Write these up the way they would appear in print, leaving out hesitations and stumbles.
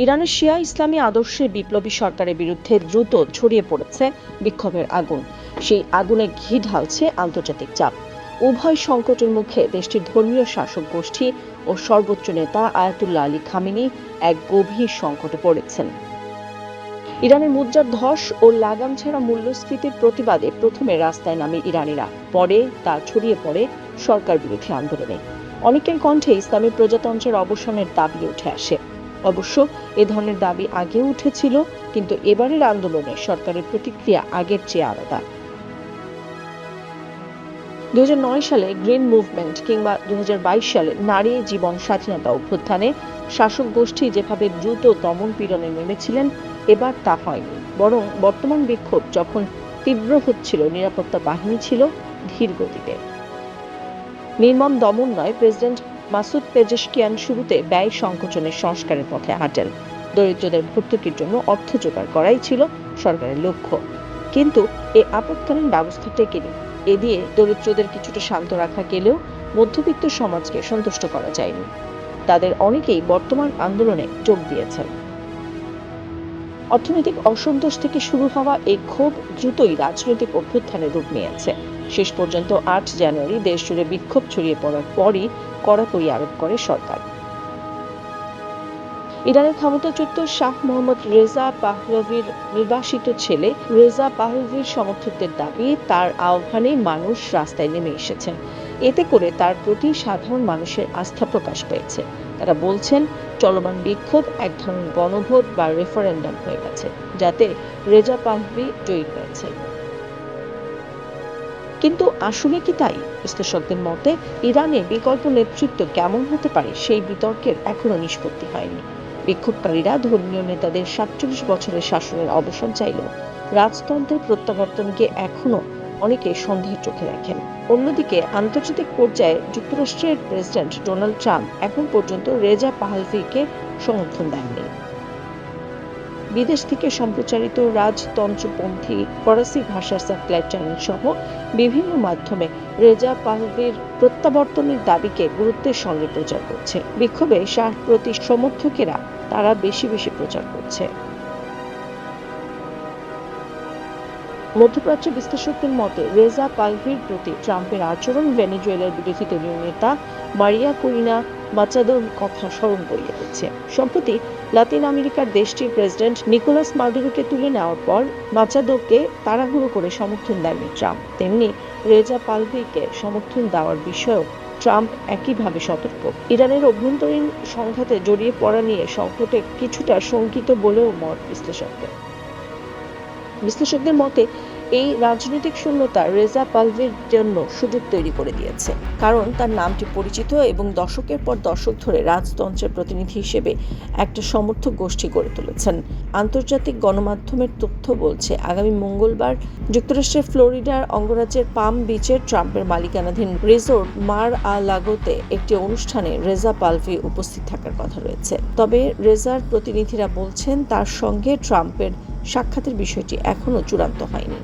ইরানের শিয়া ইসলামী আদর্শের বিপ্লবী সরকারের বিরুদ্ধে দ্রুত ছড়িয়ে পড়েছে বিক্ষোভের আগুন। সেই আগুনে ঘি ঢালছে আন্তর্জাতিক চাপ। উভয় সংকটের মুখে দেশটির ধর্মীয় শাসক গোষ্ঠী ও সর্বোচ্চ নেতা আয়াতুল্লাহ আলী খামেনি এক গভীর সংকটে পড়েছেন। ইরানের মুদ্রার ধস ও লাগাম ছাড়া মূল্যস্ফীতির প্রতিবাদে প্রথমে রাস্তায় নামে ইরানিরা, পরে তা ছড়িয়ে পড়ে সরকার বিরোধী আন্দোলনে। অনেকের কণ্ঠে ইসলামী প্রজাতন্ত্রের অবসানের দাবি উঠে আসে। অবশ্য এ ধরনের দাবি আগেও উঠেছিল, কিন্তু এবারের আন্দোলনে সরকারের প্রতিক্রিয়া আগের চেয়ে আলাদা। 2009 সালে গ্রিন মুভমেন্ট কিংবা 2022 সালে নারী জীবন স্বাধীনতা অভ্যুত্থানে শাসক গোষ্ঠী যেভাবে দ্রুত দমন পীড়নে নেমেছিলেন, এবার তা হয়নি। বরং বর্তমান বিক্ষোভ যখন তীব্র হচ্ছিল, নিরাপত্তা বাহিনী ছিল ধীর গতিতে। নির্মম দমন নয়, প্রেসিডেন্ট মাসুদ পেজেশকিয়ান শুরুতে ব্যয় সংকোচনের সংস্কারের পথে হাঁটেন। দরিদ্রদের ভর্তুকির জন্য অর্থ জোগাড় করাই ছিল সরকারের লক্ষ্য। কিন্তু এই আপৎকালীন ব্যবস্থা টেকেনি। এ দিয়ে দরিদ্রদের কিছুটা শান্ত রাখা গেলেও মধ্যবিত্ত সমাজকে সন্তুষ্ট করা যায়নি। তাদের অনেকেই বর্তমান আন্দোলনে যোগ দিয়েছেন। অর্থনৈতিক অসন্তোষ থেকে শুরু হওয়া এই ক্ষোভ দ্রুতই রাজনৈতিক অভ্যুত্থানের রূপ নিয়েছে। শেষ পর্যন্ত 8 জানুয়ারি দেশ জুড়ে বিক্ষোভ ছড়িয়ে পড়ার পরই কড়াকড়ি আরোপ করে সরকার। ইরানের ক্ষমতাচ্যুত শাহ মোহাম্মদ রেজা পাহলভির নির্বাসিত ছেলে রেজা পাহলভির সমর্থকদের দাবি, তার আহ্বানে মানুষ রাস্তায় নেমে এসেছেন। এতে করে তার প্রতি সাধারণ মানুষের আস্থা প্রকাশ পেয়েছে। তারা বলছেন, চলমান বিক্ষোভ এক ধরনের গণভোট বা রেফারেন্ডাম হয়ে গেছে, যাতে রেজা পাহলভি জয়ী হয়েছে। কিন্তু আসলে কি তাই? বিশ্লেষকদের মতে ইরানে বিকল্প নেতৃত্ব কেমন হতে পারে সেই বিতর্কের এখনো নিষ্পত্তি হয়নি। বিক্ষোভকারীরা ধর্মীয় নেতাদের 47 বছরের শাসনের অবসান চাইলেও রাজতন্ত্রের প্রত্যাবর্তনকে এখনো অনেকে সন্দেহের চোখে দেখেন। অন্যদিকে আন্তর্জাতিক পর্যায়ে যুক্তরাষ্ট্রের প্রেসিডেন্ট ডোনাল্ড ট্রাম্প এখন পর্যন্ত রেজা পাহলভিকে সমর্থন দেননি। বিদেশ থেকে সম্প্রচারিত রাজতন্ত্রপন্থী ফরাসি ভাষার স্যাটেলাইট চ্যানেল সহ বিভিন্ন মাধ্যমে রেজা পাহলভির প্রত্যাবর্তনের দাবিকে গুরুত্বের সঙ্গে প্রচার করছে। বিক্ষোভে শাহ প্রতি সমর্থকেরা তারা বেশি বেশি প্রচার করছে। মধ্যপ্রাচ্য বিশ্লেষকদের মতে রেজা পাহলভির প্রতি ট্রাম্পের আচরণ ভেনেজুয়েলার বিরোধী দলীয় নেতা মারিয়া করিনা মাচাদোর কথা স্মরণ করিয়ে দিচ্ছে। সম্প্রতি লাতিন আমেরিকার দেশটির প্রেসিডেন্ট নিকোলাস মাদুরোকে তুলে নেওয়ার পর মাচাদোকে তাড়াহুড়ো করে সমর্থন দেননি ট্রাম্প, তেমনি রেজা পাহলভিকে সমর্থন দেওয়ার বিষয়েও ট্রাম্প একইভাবে সতর্ক। ইরানের অভ্যন্তরীণ সংঘাতে জড়িয়ে পড়া নিয়ে সংকটে কিছুটা শঙ্কিত বলেও মত বিশ্লেষকদের মতে এই রাজনৈতিক শূন্যতা রেজা পাহলভির জন্য সুযোগ তৈরি করে দিয়েছে, কারণ তার নামটি পরিচিত এবং দশকের পর দশক ধরে রাজতন্ত্রের প্রতিনিধি হিসেবে একটা সমর্থক গোষ্ঠী গড়ে তুলেছেন। আন্তর্জাতিক গণমাধ্যমের তথ্য বলছে, আগামী মঙ্গলবার যুক্তরাষ্ট্রের ফ্লোরিডার অঙ্গরাজ্যের পাম বিচের ট্রাম্পের মালিকানাধীন রিসোর্ট মার আ লাগোতে একটি অনুষ্ঠানে রেজা পাহলভি উপস্থিত থাকার কথা রয়েছে। তবে রেজার প্রতিনিধিরা বলছেন, তার সঙ্গে ট্রাম্পের সাক্ষাতের বিষয়টি এখনো চূড়ান্ত হয়নি।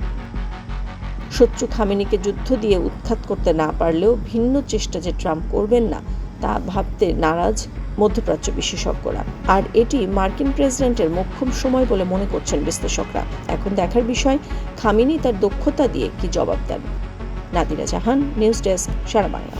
শত্রু খামেনিকে যুদ্ধ দিয়ে উৎখাত করতে না পারলেও ভিন্ন চেষ্টা যে ট্রাম্প করবেন না তা ভাবতে নারাজ মধ্যপ্রাচ্য বিশেষজ্ঞরা। আর এটি মার্কিন প্রেসিডেন্টের মোক্ষম সময় বলে মনে করছেন বিশ্লেষকরা। এখন দেখার বিষয়, খামেনি তার দক্ষতা দিয়ে কি জবাব দেন। নাদিরা জাহান, নিউজ ডেস্ক, সারা বাংলা।